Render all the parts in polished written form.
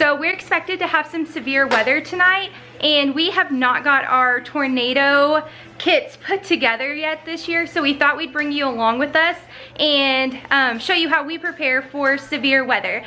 So we're expected to have some severe weather tonight, and we have not got our tornado kits put together yet this year, so we thought we'd bring you along with us and show you how we prepare for severe weather.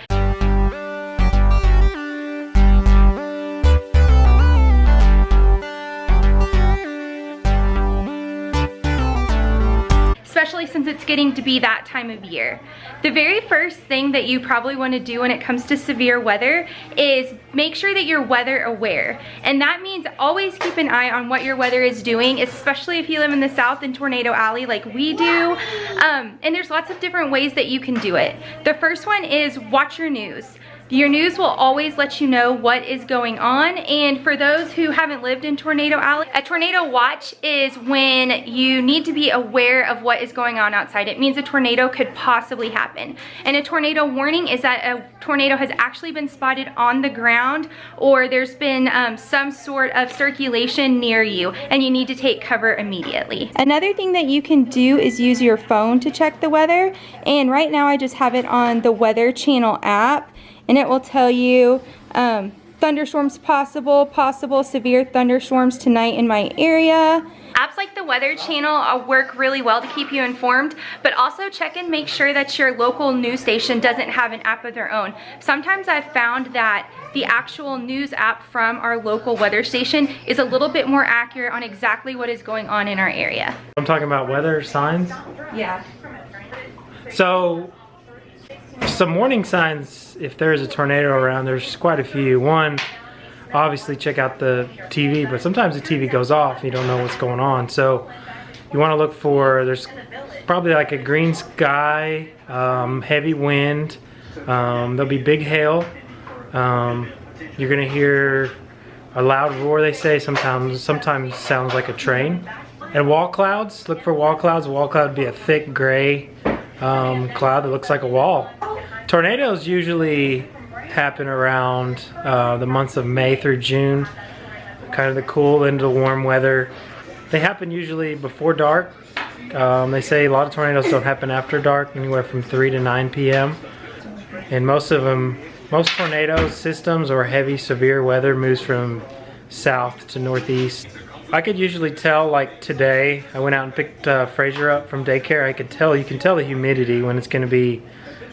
Especially since it's getting to be that time of year. The very first thing that you probably want to do when it comes to severe weather is make sure that you're weather aware. And that means always keep an eye on what your weather is doing, especially if you live in the South in Tornado Alley like we do. And there's lots of different ways that you can do it. The first one is watch your news. Your news will always let you know what is going on, and for those who haven't lived in Tornado Alley, a tornado watch is when you need to be aware of what is going on outside. It means a tornado could possibly happen. And a tornado warning is that a tornado has actually been spotted on the ground, or there's been some sort of circulation near you and you need to take cover immediately. Another thing that you can do is use your phone to check the weather, and right now I just have it on the Weather Channel app. And it will tell you thunderstorms possible severe thunderstorms tonight in my area. Apps like the Weather Channel work really well to keep you informed, but also check and make sure that your local news station doesn't have an app of their own. Sometimes I've found that the actual news app from our local weather station is a little bit more accurate on exactly what is going on in our area. I'm talking about weather signs? Yeah. So, some warning signs, if there's a tornado around, there's quite a few. One, obviously check out the TV, but sometimes the TV goes off and you don't know what's going on. So you want to look for, there's probably like a green sky, heavy wind, there'll be big hail, you're going to hear a loud roar, they say, sometimes sounds like a train. And wall clouds, look for wall clouds. A wall cloud would be a thick gray cloud that looks like a wall. Tornadoes usually happen around the months of May through June, kind of the cool into the warm weather. They happen usually before dark. They say a lot of tornadoes don't happen after dark, anywhere from 3 to 9 p.m. And most tornado systems or heavy severe weather moves from south to northeast. I could usually tell, like today, I went out and picked Fraser up from daycare. You can tell the humidity when it's going to be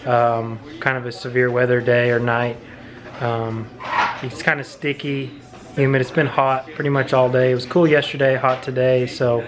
kind of a severe weather day or night. It's kind of sticky, humid. It's been hot pretty much all day. It was cool yesterday, hot today, so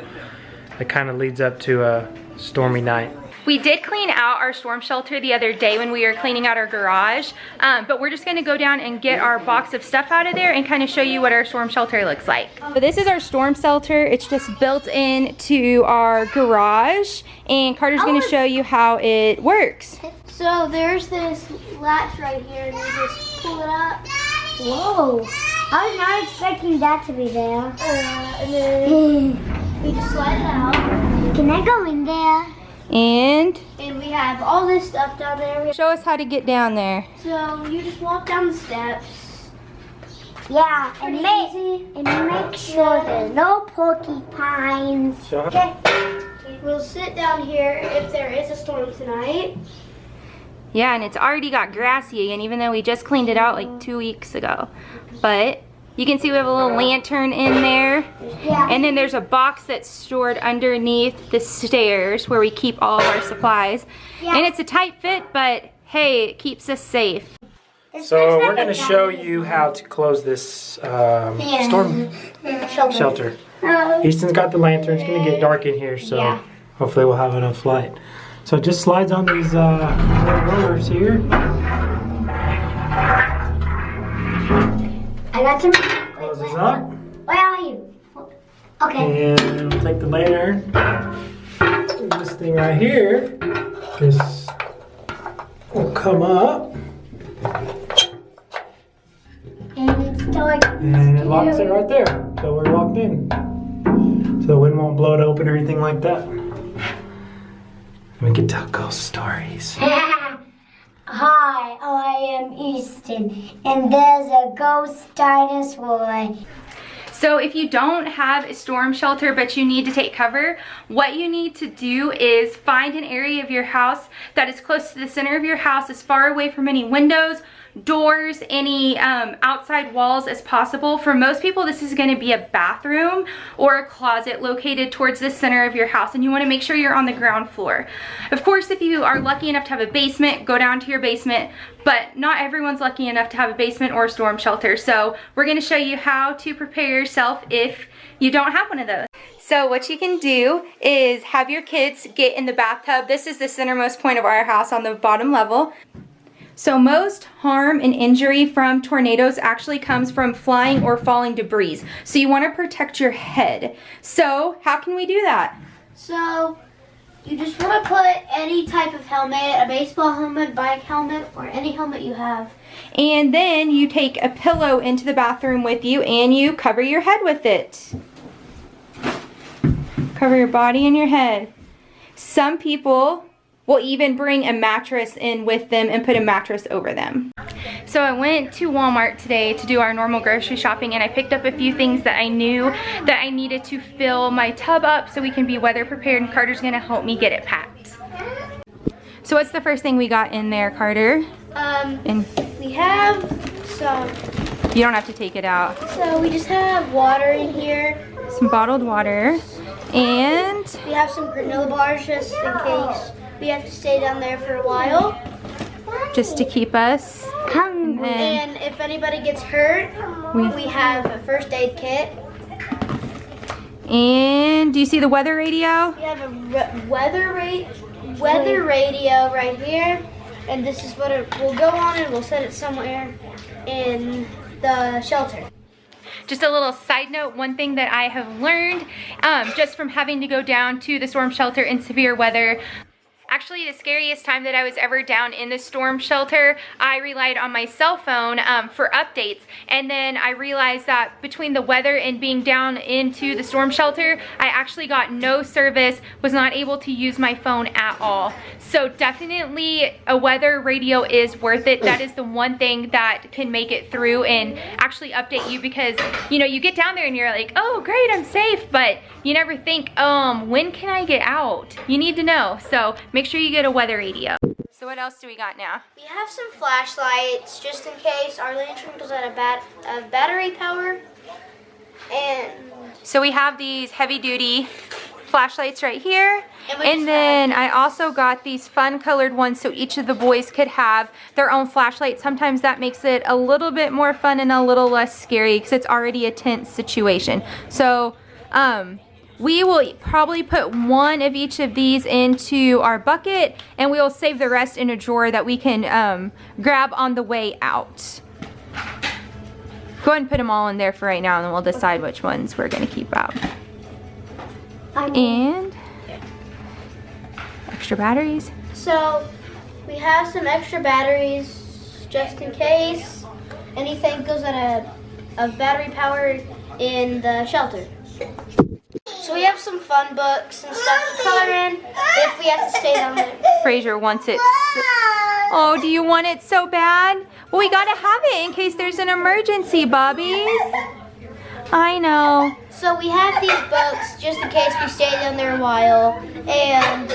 it kind of leads up to a stormy night. We did clean out our storm shelter the other day when we were cleaning out our garage, but we're just gonna go down and get our box of stuff out of there and kind of show you what our storm shelter looks like. So this is our storm shelter. It's just built into our garage, and Carter's gonna show you how it works. So there's this latch right here, and you just pull it up. Whoa! I was not expecting that to be there. And then we just slide it out. Can I go in there? And we have all this stuff down there. Show us how to get down there. So you just walk down the steps. Yeah, and make sure there's no porcupines. Okay. We'll sit down here if there is a storm tonight. Yeah, and it's already got grassy again, even though we just cleaned it out like 2 weeks ago. But you can see we have a little lantern in there. Yeah. And then there's a box that's stored underneath the stairs where we keep all of our supplies. Yeah. And it's a tight fit, but hey, it keeps us safe. So we're going to show you how to close this storm shelter. Easton's got the lantern. It's going to get dark in here, so hopefully we'll have enough light. So it just slides on these rollers here. I got some. Closes up. Where are you? Okay. And take the lantern. This thing right here. This will come up. And it locks it right there. So we're locked in. So the wind won't blow it open or anything like that. We can tell ghost stories. Hi, I am Easton, and there's a ghost dinosaur. So if you don't have a storm shelter but you need to take cover, what you need to do is find an area of your house that is close to the center of your house, as far away from any windows, doors, any outside walls as possible. For most people, this is gonna be a bathroom or a closet located towards the center of your house, and you wanna make sure you're on the ground floor. Of course, if you are lucky enough to have a basement, go down to your basement, but not everyone's lucky enough to have a basement or a storm shelter. So we're gonna show you how to prepare yourself if you don't have one of those. So what you can do is have your kids get in the bathtub. This is the centermost point of our house on the bottom level. So most harm and injury from tornadoes actually comes from flying or falling debris. So you want to protect your head. So how can we do that? So you just want to put any type of helmet, a baseball helmet, bike helmet, or any helmet you have. And then you take a pillow into the bathroom with you and you cover your head with it. Cover your body and your head. Some people will even bring a mattress in with them and put a mattress over them. So I went to Walmart today to do our normal grocery shopping, and I picked up a few things that I knew that I needed to fill my tub up so we can be weather prepared, and Carter's gonna help me get it packed. So what's the first thing we got in there, Carter? We have some, you don't have to take it out. so we just have water in here. Some bottled water, and We have some granola bars just in case we have to stay down there for a while. just to keep us. And then And if anybody gets hurt, we have a first aid kit. and do you see the weather radio? We have a weather radio right here, and this is what it will go on, and we'll set it somewhere in the shelter. Just a little side note, one thing that I have learned just from having to go down to the storm shelter in severe weather. Actually, the scariest time that I was ever down in the storm shelter, I relied on my cell phone for updates. And then I realized that between the weather and being down into the storm shelter, I actually got no service, was not able to use my phone at all. So definitely a weather radio is worth it. That is the one thing that can make it through and actually update you, because you know, you get down there and you're like, oh great, I'm safe, but you never think, when can I get out? You need to know. So make sure you get a weather radio. So what else do we got now? We have some flashlights just in case our lantern goes out of battery power. And So we have these heavy duty flashlights right here. And we And just then I also got these fun colored ones so each of the boys could have their own flashlight. Sometimes that makes it a little bit more fun and a little less scary because it's already a tense situation. So we will probably put one of each of these into our bucket, and we will save the rest in a drawer that we can grab on the way out. Go ahead and put them all in there for right now, and then we'll decide which ones we're gonna keep out. And extra batteries. so we have some extra batteries just in case anything goes out of battery power in the shelter. So we have some fun books and stuff to color in if we have to stay down there. Fraser wants it. Oh, do you want it so bad? Well, we gotta have it in case there's an emergency, Bobbies. I know. So we have these books just in case we stay down there a while, and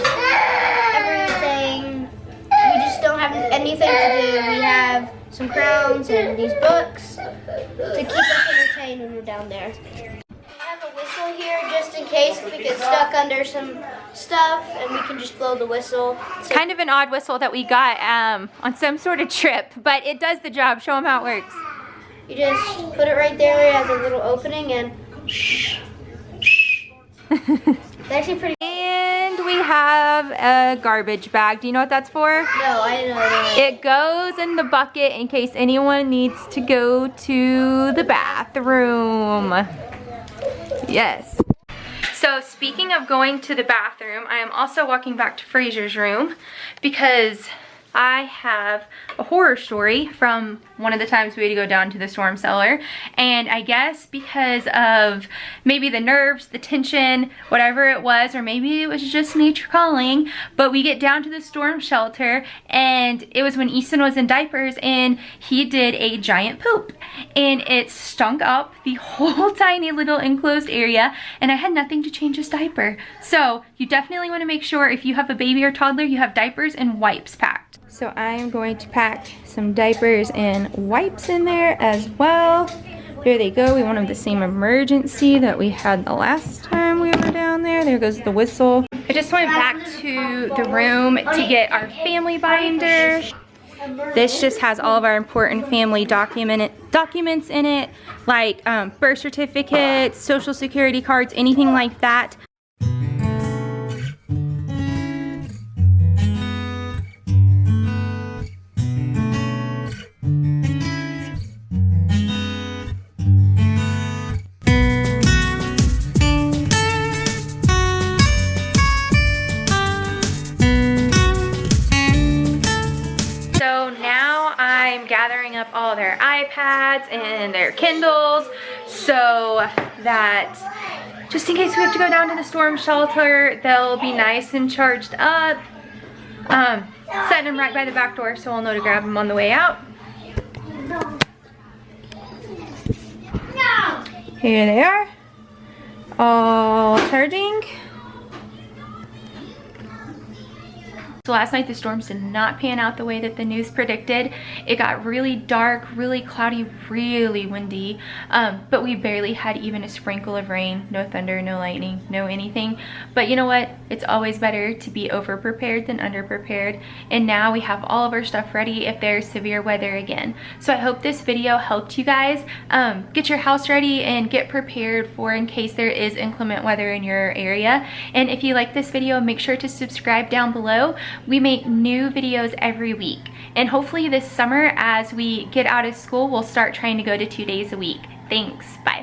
everything. We just don't have anything to do. We have some crowns and these books to keep us entertained when we're down there. We have a whistle here just in case if we get stuck under some stuff, and we can just blow the whistle. It's kind of an odd whistle that we got on some sort of trip, but it does the job. Show them how it works. You just put it right there where it has a little opening, and shh. It's actually pretty. And we have a garbage bag. Do you know what that's for? No, I didn't know that. It goes in the bucket in case anyone needs to go to the bathroom. Yes. So speaking of going to the bathroom, I am also walking back to Fraser's room because I have a horror story from one of the times we had to go down to the storm cellar. And I guess because of maybe the nerves, the tension, whatever it was, or maybe it was just nature calling, but we get down to the storm shelter and it was when Easton was in diapers and he did a giant poop. And it stunk up the whole tiny little enclosed area, and I had nothing to change his diaper. So you definitely want to make sure if you have a baby or toddler, you have diapers and wipes packed. So I'm going to pack some diapers and wipes in there as well. There they go. We won't have the same emergency that we had the last time we were down there. There goes the whistle. I just went back to the room to get our family binder. This just has all of our important family documents in it, like birth certificates, social security cards, anything like that. Gathering up all their iPads and their Kindles so that just in case we have to go down to the storm shelter, they'll be nice and charged up. Setting them right by the back door so I'll know to grab them on the way out. Here they are, all charging. So last night the storms did not pan out the way that the news predicted. It got really dark, really cloudy, really windy, but we barely had even a sprinkle of rain. No thunder, no lightning, no anything. But you know what? It's always better to be over-prepared than under-prepared. And now we have all of our stuff ready if there's severe weather again. So I hope this video helped you guys get your house ready and get prepared for in case there is inclement weather in your area. And if you like this video, make sure to subscribe down below. We make new videos every week, and hopefully this summer as we get out of school we'll start trying to go to 2 days a week. Thanks, bye.